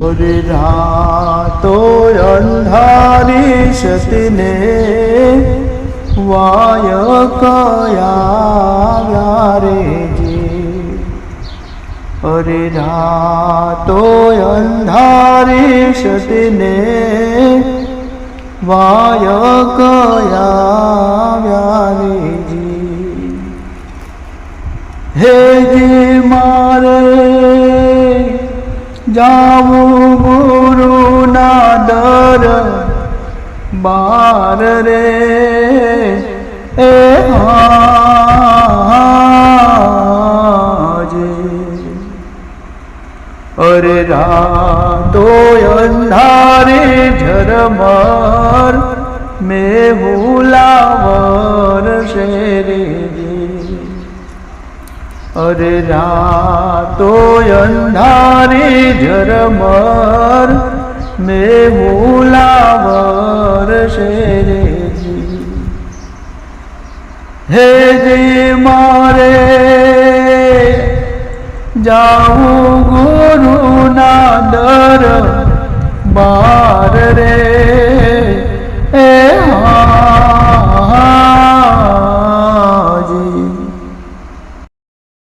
ઓરે રાતો અંધારી સતને વાય કયા રે જી. અરે રાતો અંધારી સતને વાય કયા રે જી. હે જી મારે જાવું ગુરુના દર બાર રે એ હાજે. અરે રાતો અંધારી ઝરમર મેં હુલાવર શેરી. અરે રાતો અંધારી ઝરમર મેં હુલાવર શેરી. હે જી મારે જાવું ગુરુના દર બાર રે